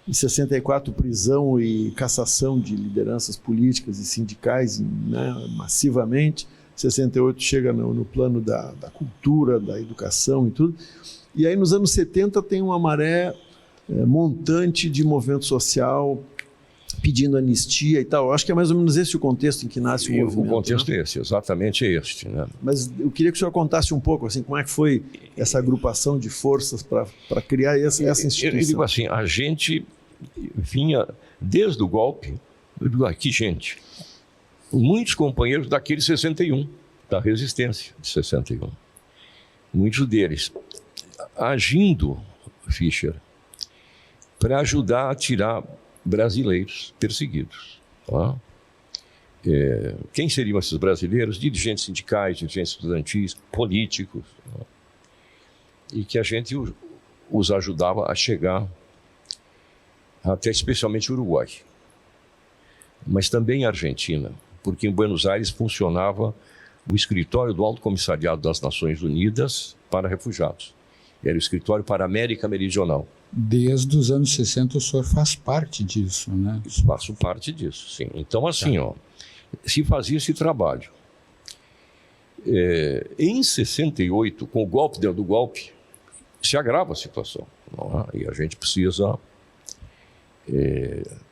em 64 prisão e cassação de lideranças políticas e sindicais, né, massivamente. 68 chega no plano da cultura, da educação e tudo. E aí nos anos 70 tem uma maré montante de movimento social pedindo anistia e tal. Eu acho que é mais ou menos esse o contexto em que nasce o movimento. O contexto é esse, exatamente este. Né? Mas eu queria que o senhor contasse um pouco, assim, como é que foi essa agrupação de forças para criar essa instituição. Eu digo assim, a gente vinha desde o golpe, eu digo aqui, gente... Muitos companheiros daquele 61, da resistência de 61. Muitos deles agindo, Fischer, para ajudar a tirar brasileiros perseguidos. Tá? Quem seriam esses brasileiros? Dirigentes sindicais, dirigentes estudantis, políticos. Tá? E que a gente os ajudava a chegar até especialmente o Uruguai. Mas também a Argentina. Porque em Buenos Aires funcionava o escritório do Alto Comissariado das Nações Unidas para refugiados. Era o escritório para a América Meridional. Desde os anos 60 o senhor faz parte disso, né? Faço parte disso, sim. Então, assim, se fazia esse trabalho. Em 68, com o golpe dentro do golpe, se agrava a situação. Não é? E a gente precisa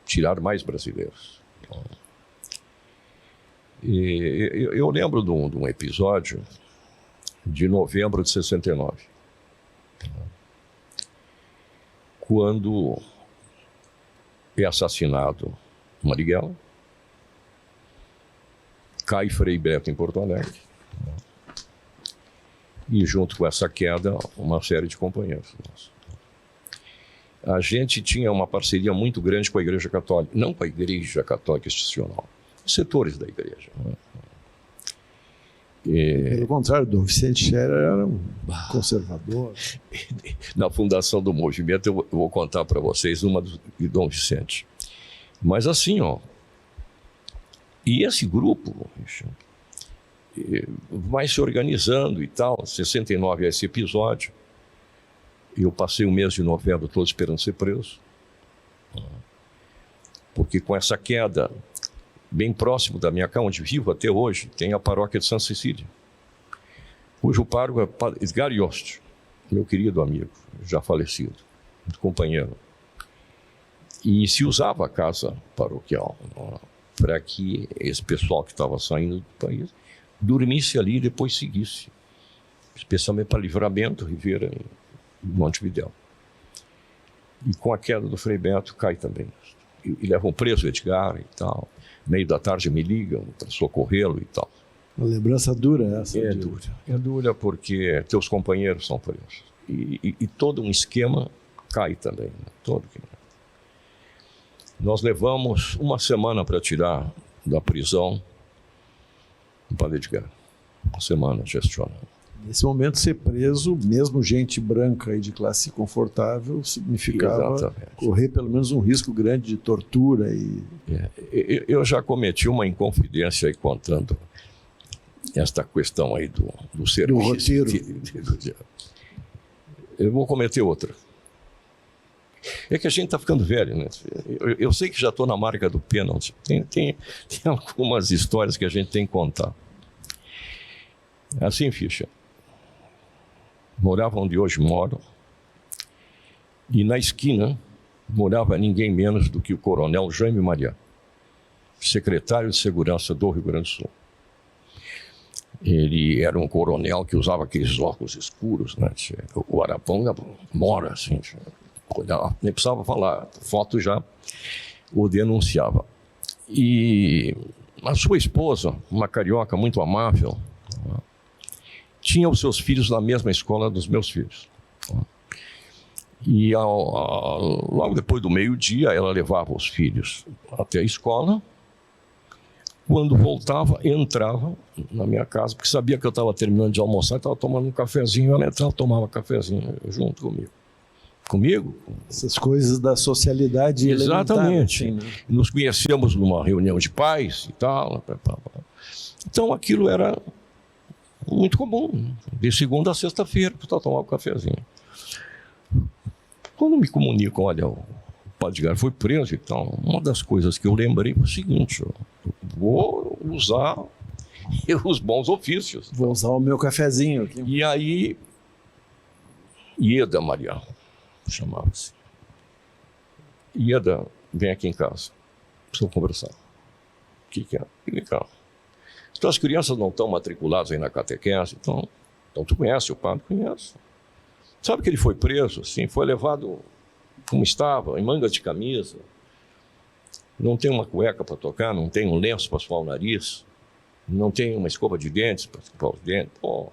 tirar mais brasileiros. Não é? Eu lembro de um episódio de novembro de 69, quando é assassinado Marighella, cai Frei Beto em Porto Alegre, e junto com essa queda, uma série de companheiros. A gente tinha uma parceria muito grande com a Igreja Católica, não com a Igreja Católica Institucional, setores da igreja. Pelo contrário, Dom Vicente Scherer era um conservador. Na fundação do movimento, eu vou contar para vocês uma de Dom Vicente. Mas assim, e esse grupo vai se organizando e tal. 69 é esse episódio. Eu passei o mês de novembro todo esperando ser preso. Porque com essa queda, bem próximo da minha casa, onde vivo até hoje, tem a paróquia de Santa Cecília, cujo pároco é Padre Edgar Yost, meu querido amigo, já falecido, companheiro. E se usava a casa paroquial para que esse pessoal que estava saindo do país dormisse ali e depois seguisse, especialmente para Livramento, Ribeira e Montevidéu. E com a queda do Frei Beto cai também. E levam preso o Edgar e tal. Meio da tarde me ligam para socorrê-lo e tal. Uma lembrança dura essa. É dura porque teus companheiros são presos. E todo um esquema cai também. Né? Todo. Nós levamos uma semana para tirar da prisão o Padre Edgar. Uma semana gestionando. Nesse momento, ser preso, mesmo gente branca e de classe confortável, significava Exatamente. Correr pelo menos um risco grande de tortura. Eu já cometi uma inconfidência aí contando esta questão aí do serviço. Do roteiro. Eu vou cometer outra. É que a gente está ficando velho, né? Eu sei que já estou na marca do pênalti. Tem algumas histórias que a gente tem que contar. Assim, Fischer. Morava onde hoje moro, e na esquina morava ninguém menos do que o coronel Jaime Maria, secretário de Segurança do Rio Grande do Sul. Ele era um coronel que usava aqueles óculos escuros, né? O Araponga mora, assim, nem precisava falar, a foto já o denunciava. E a sua esposa, uma carioca muito amável, tinha os seus filhos na mesma escola dos meus filhos. E logo depois do meio-dia, ela levava os filhos até a escola. Quando voltava, entrava na minha casa, porque sabia que eu estava terminando de almoçar, estava tomando um cafezinho, ela entrava, tomava cafezinho junto comigo. Comigo? Essas coisas da socialidade exatamente. Elementar, assim, né? Nos conhecemos numa reunião de pais e tal. Então aquilo era muito comum. De segunda a sexta-feira, eu tomava um cafezinho. Quando me comunicam, olha, o Padre Edgar foi preso e tal, uma das coisas que eu lembrei foi o seguinte: eu vou usar os bons ofícios. Vou usar o meu cafezinho aqui. E aí, Ieda Maria, chamava-se. Ieda, vem aqui em casa, preciso conversar. O que é? Então as crianças não estão matriculadas aí na catequese, então tu conhece o padre? Conheço. Sabe que ele foi preso, assim, foi levado como estava, em mangas de camisa, não tem uma cueca para tocar, não tem um lenço para suar o nariz, não tem uma escova de dentes para escovar os dentes. Pô.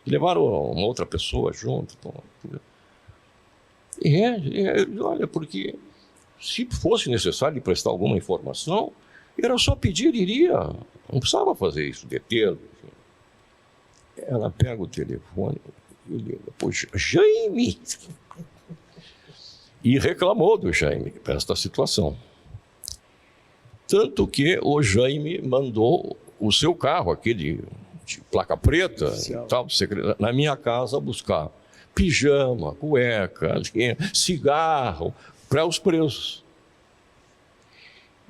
E levaram uma outra pessoa junto. Pô. Olha, porque se fosse necessário prestar alguma informação, era só pedir, iria. Não precisava fazer isso, detê-lo. Ela pega o telefone e liga, poxa, Jaime! E reclamou do Jaime para esta situação. Tanto que o Jaime mandou o seu carro, aquele de placa preta, tal, na minha casa buscar pijama, cueca, cigarro para os presos.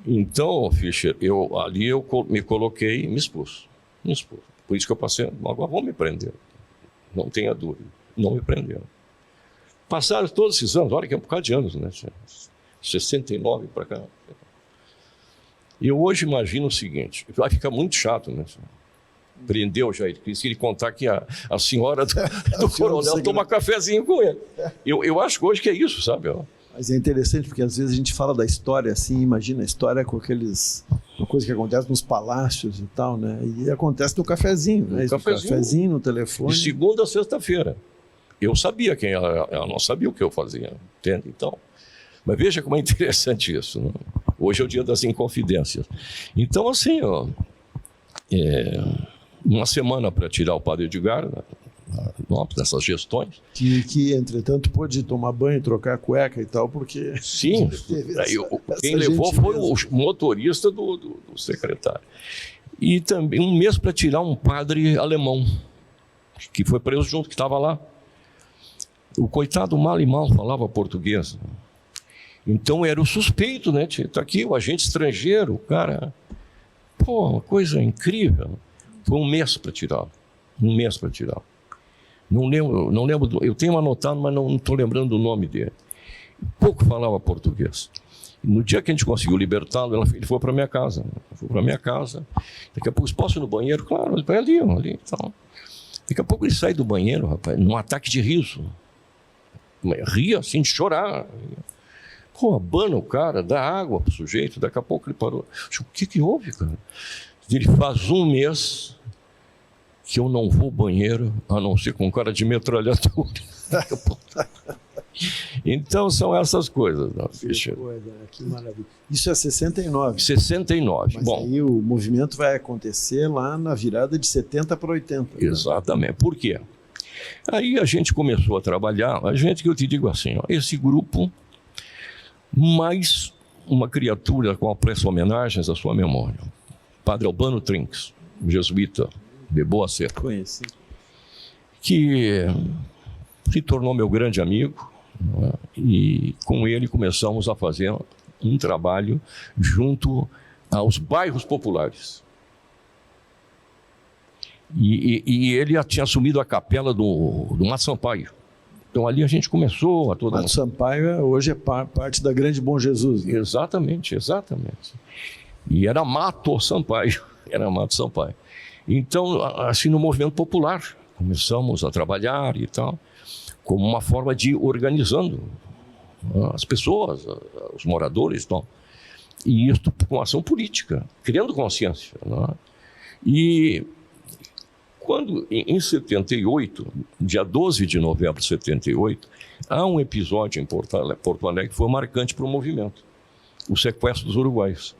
Então, Fischer, eu me coloquei e me expus. Por isso que eu passei, agora vão me prender. Não tenha dúvida, não me prenderam. Passaram todos esses anos, olha que é um bocado de anos, né? 69 para cá. Eu hoje imagino o seguinte, vai ficar muito chato, né? Prendeu já, ele contar que a senhora do coronel toma cafezinho com ele. Eu acho que hoje que é isso, sabe? Mas é interessante porque às vezes a gente fala da história assim, imagina a história com uma coisa que acontece nos palácios e tal, né? E acontece no cafezinho, né? No cafezinho, no telefone. De segunda a sexta-feira. Eu sabia quem ela não sabia o que eu fazia, entende? Então, mas veja como é interessante isso, né? Hoje é o dia das inconfidências. Então, assim, uma semana para tirar o Padre Edgar dessas gestões. Que, entretanto, pôde tomar banho, trocar a cueca e tal, porque... Sim, quem levou foi o motorista do secretário. E também um mês para tirar um padre alemão, que foi preso junto, que estava lá. O coitado mal e mal falava português. Então era o suspeito, né? Está aqui o agente estrangeiro, o cara. Pô, uma coisa incrível. Foi um mês para tirá-lo. Não lembro, eu tenho anotado, mas não estou lembrando do nome dele. Pouco falava português. No dia que a gente conseguiu libertá-lo, ele foi para minha casa. Daqui a pouco, posso ir no banheiro? Claro, ele vai ali. Então. Daqui a pouco ele sai do banheiro, rapaz, num ataque de riso. Ria assim, de chorar. Pô, abana o cara, dá água pro sujeito. Daqui a pouco ele parou. O que houve, cara? Ele faz um mês que eu não vou ao banheiro, a não ser com cara de metralhadora. Então são essas coisas, não, Fischer? Que maravilha. Isso é 69. 69. Mas aí o movimento vai acontecer lá na virada de 70 para 80. Exatamente. Né? Por quê? Aí a gente começou a trabalhar, que eu te digo assim, esse grupo, mais uma criatura com a presto homenagens à sua memória. Padre Albano Trinks, jesuíta de boa cepa. Conheci. Que se tornou meu grande amigo, né? E com ele começamos a fazer um trabalho junto aos bairros populares. E ele tinha assumido a capela do Mato Sampaio. Então ali a gente começou a toda... Mato Sampaio hoje é parte da Grande Bom Jesus. Né? Exatamente. E era Mato Sampaio. Então, assim, no movimento popular, começamos a trabalhar e tal, como uma forma de ir organizando as pessoas, os moradores e tal. E isso com ação política, criando consciência. Né? E quando, em 78, dia 12 de novembro de 78, há um episódio em Porto Alegre que foi marcante para o movimento, o sequestro dos uruguaios.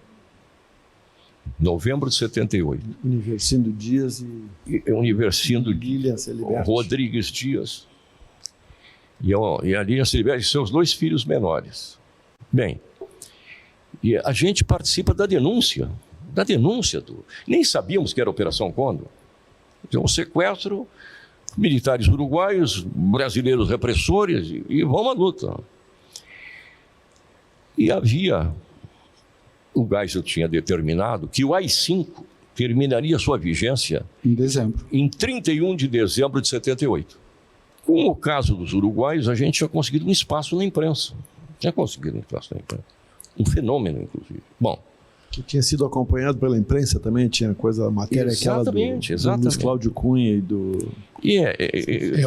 Novembro de 78. Universindo Dias e Universindo Lilian Celiberti. Rodrigues Dias e a Lilian Celiberti e seus 2 filhos menores. Bem, e a gente participa da denúncia nem sabíamos que era a Operação Condor. Então, um sequestro, militares uruguaios, brasileiros repressores, e vamos à luta. E o Geisel tinha determinado que o AI-5 terminaria sua vigência em 31 de dezembro de 78. Com o caso dos uruguaios, a gente tinha conseguido um espaço na imprensa. Um fenômeno, inclusive. Bom, que tinha sido acompanhado pela imprensa também, tinha matéria aquela do Luiz Cláudio Cunha e do...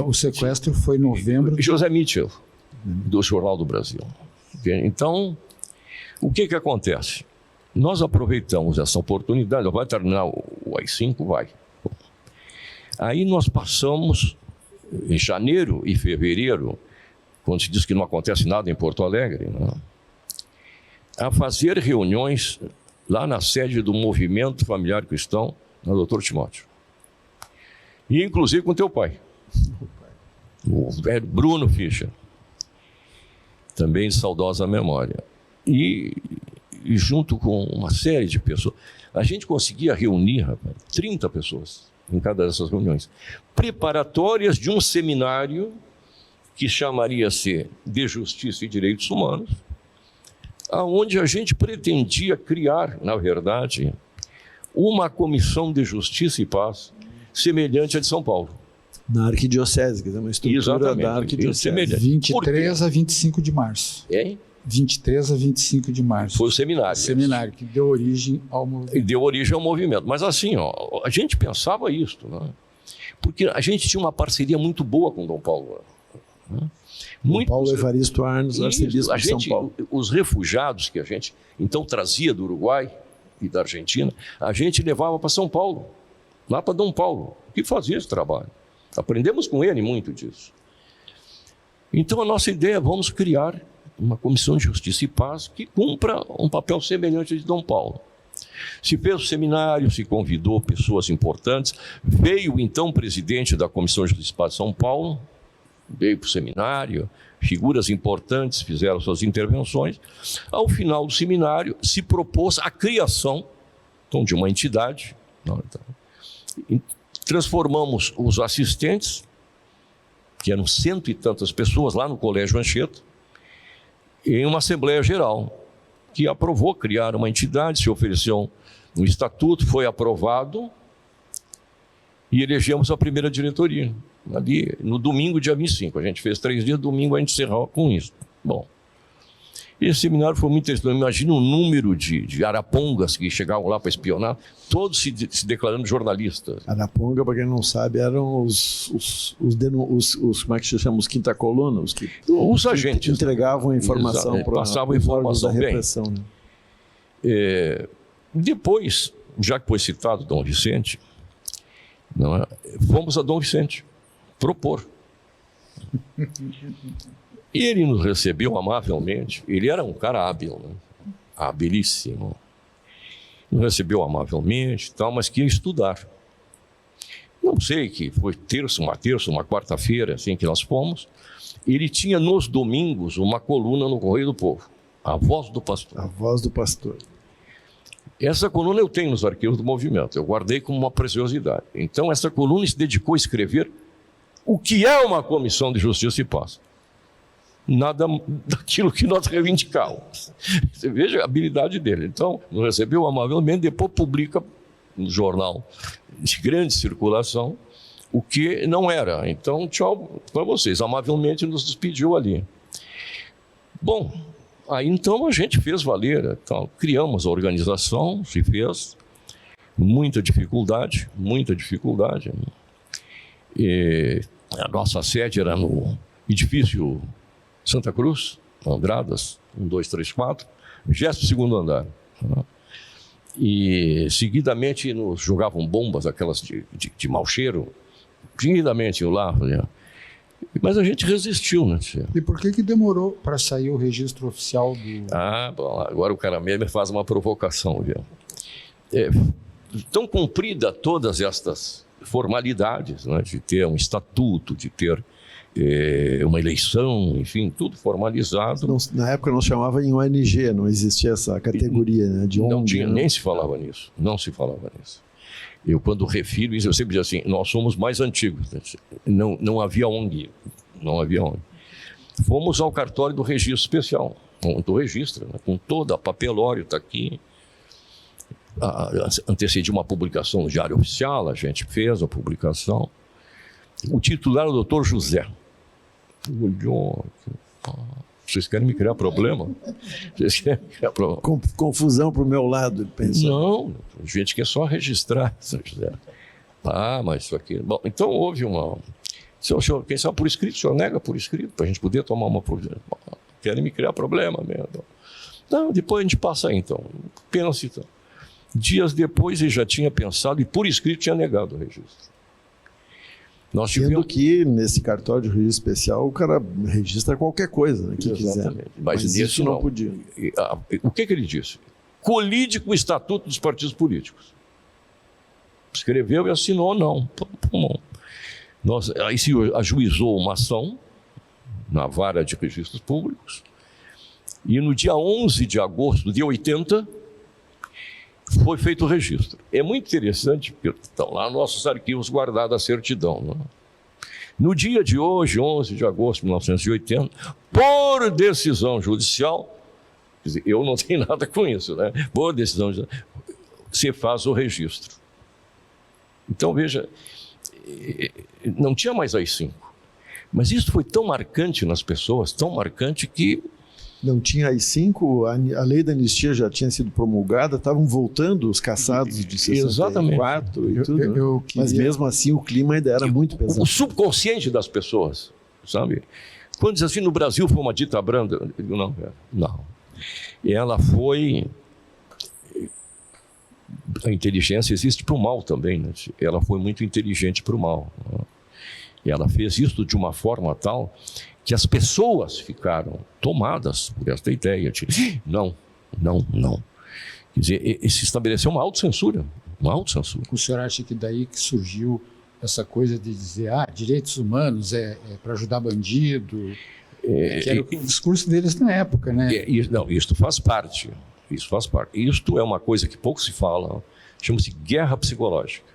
O sequestro foi em novembro. José Mitchell, do Jornal do Brasil. Então, o que acontece? Nós aproveitamos essa oportunidade, vai terminar o AI-5, vai. Aí nós passamos, em janeiro e fevereiro, quando se diz que não acontece nada em Porto Alegre, né, a fazer reuniões lá na sede do Movimento Familiar Cristão, na Dr. Timóteo. E inclusive com teu pai, o velho Bruno Fischer, também de saudosa memória. E junto com uma série de pessoas, a gente conseguia reunir, rapaz, 30 pessoas em cada dessas reuniões, preparatórias de um seminário que chamaria-se de Justiça e Direitos Humanos, aonde a gente pretendia criar, na verdade, uma comissão de justiça e paz semelhante à de São Paulo. Na Arquidiocese, que é uma estrutura da Arquidiocese. 23 a 25 de março. 23 a 25 de março. Foi o seminário. Seminário que deu origem ao movimento. Deu origem ao movimento. Mas assim, a gente pensava isso, né? Porque a gente tinha uma parceria muito boa com Dom Paulo. Né? Paulo Evaristo Arnes, arcebispo de São Paulo. Os refugiados que a gente então trazia do Uruguai e da Argentina, a gente levava para São Paulo, lá para Dom Paulo, que fazia esse trabalho. Aprendemos com ele muito disso. Então a nossa ideia é vamos criar uma comissão de justiça e paz que cumpra um papel semelhante ao de Dom Paulo. Se fez o seminário, se convidou pessoas importantes, veio então o presidente da Comissão de Justiça e Paz de São Paulo, veio para o seminário, figuras importantes fizeram suas intervenções. Ao final do seminário, se propôs a criação então, de uma entidade. Transformamos os assistentes, que eram 100 e tantas pessoas, lá no Colégio Anchieta, em uma Assembleia Geral, que aprovou criar uma entidade, se ofereceu um estatuto, foi aprovado, e elegemos a primeira diretoria. Ali, no domingo, dia 25. A gente fez 3 dias, domingo a gente encerrou com isso. Bom, esse seminário foi muito interessante. Imagina o número de arapongas que chegavam lá para espionar, todos se declarando jornalistas. Araponga, para quem não sabe, eram os como é que se chama? Os quinta coluna, os agentes. Que entregavam a informação para os órgãos da repressão. Né? Depois, já que foi citado Dom Vicente, fomos a Dom Vicente propor. E ele nos recebeu amavelmente. Ele era um cara hábil, né? Habilíssimo. Nos recebeu amavelmente, tal, mas queria estudar. Não sei, que foi uma quarta-feira, assim que nós fomos. Ele tinha nos domingos uma coluna no Correio do Povo, A Voz do Pastor. A Voz do Pastor. Essa coluna eu tenho nos arquivos do movimento, eu guardei como uma preciosidade. Então, essa coluna se dedicou a escrever o que é uma comissão de justiça e paz. Nada daquilo que nós reivindicávamos. Você veja a habilidade dele. Então, nos recebeu amavelmente, depois publica no jornal de grande circulação o que não era. Então, tchau para vocês. Amavelmente nos despediu ali. Bom, aí então a gente fez valer. Então, criamos a organização, se fez. muita dificuldade, muita dificuldade. E a nossa sede era no edifício Santa Cruz, Andradas, 1, 2, 3, 4, 22º andar. E seguidamente nos jogavam bombas, aquelas de mau cheiro, seguidamente eu lá. Mas a gente resistiu, né? E por que demorou para sair o registro oficial do... Bom, agora o cara mesmo faz uma provocação, viu? Tão cumprida todas estas formalidades, né? De ter um estatuto, de ter uma eleição, enfim, tudo formalizado. Não, na época não chamava em ONG, não existia essa categoria, né, de ONG. Não tinha, né? nem se falava nisso, não se falava nisso. Eu, quando refiro isso, eu sempre digo assim, nós somos mais antigos, né? Não havia ONG, não havia ONG. Fomos ao cartório do registro especial, do registro, né? Com toda a papelório, está aqui. Antecedi uma publicação no Diário Oficial, a gente fez a publicação. O titular é o doutor José. Vocês querem me criar problema? Vocês querem me criar problema? Confusão para o meu lado, ele pensou. Não, a gente quer só registrar, São José. Mas isso aqui... Bom, então houve uma... Senhor, quem sabe por escrito, o senhor nega por escrito, para a gente poder tomar uma providência. Querem me criar problema mesmo. Então, depois a gente passa aí, então. Pensa, então. Dias depois ele já tinha pensado e por escrito tinha negado o registro. Nós Sendo que nesse cartório de registro especial o cara registra qualquer coisa, né, que exatamente. quiser. Mas isso não podia. O que ele disse? Colide com o Estatuto dos Partidos Políticos. Escreveu e assinou, não. Aí se ajuizou uma ação na vara de registros públicos e no dia 11 de agosto de 80 foi feito o registro. É muito interessante, porque estão lá nossos arquivos guardados a certidão. Né? No dia de hoje, 11 de agosto de 1980, por decisão judicial, quer dizer, eu não tenho nada com isso, né? Por decisão judicial, você faz o registro. Então, veja, não tinha mais AI-5, mas isso foi tão marcante nas pessoas, tão marcante que... Não tinha AI-5, a lei da anistia já tinha sido promulgada, estavam voltando os caçados de 64 e tudo. Mas mesmo assim o clima ainda era muito pesado. O subconsciente das pessoas, sabe? Quando diz assim, no Brasil foi uma dita branda, eu digo, não. Ela foi... A inteligência existe para o mal também, né? Ela foi muito inteligente para o mal. Né? E ela fez isso de uma forma tal que as pessoas ficaram tomadas por esta ideia de não. Quer dizer, se estabeleceu uma autocensura. O senhor acha que daí que surgiu essa coisa de dizer, direitos humanos é para ajudar bandido, que era o discurso deles na época, né? Não, isto faz parte. Isto é uma coisa que pouco se fala, chama-se guerra psicológica.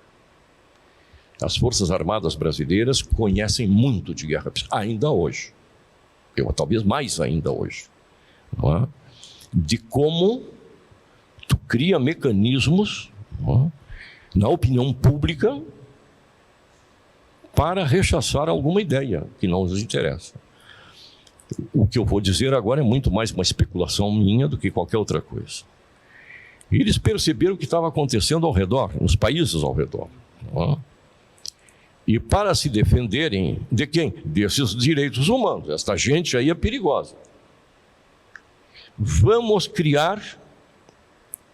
As Forças Armadas brasileiras conhecem muito de guerra psicológica, ainda hoje. Talvez mais ainda hoje. Não é? De como tu cria mecanismos, não é? Na opinião pública para rechaçar alguma ideia que não nos interessa. O que eu vou dizer agora é muito mais uma especulação minha do que qualquer outra coisa. Eles perceberam o que estava acontecendo ao redor, nos países ao redor. Não é? E para se defenderem de quem? Desses direitos humanos. Esta gente aí é perigosa. Vamos criar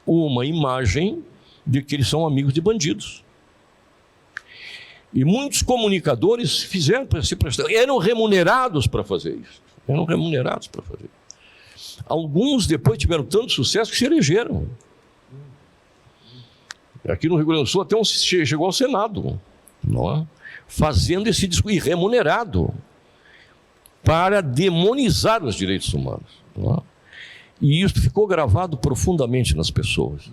uma imagem de que eles são amigos de bandidos. E muitos comunicadores fizeram para se prestar. Eram remunerados para fazer isso. Alguns depois tiveram tanto sucesso que se elegeram. Aqui no Rio Grande do Sul até chegou ao Senado, não é? Fazendo esse discurso, e remunerado, para demonizar os direitos humanos. Não é? E isso ficou gravado profundamente nas pessoas.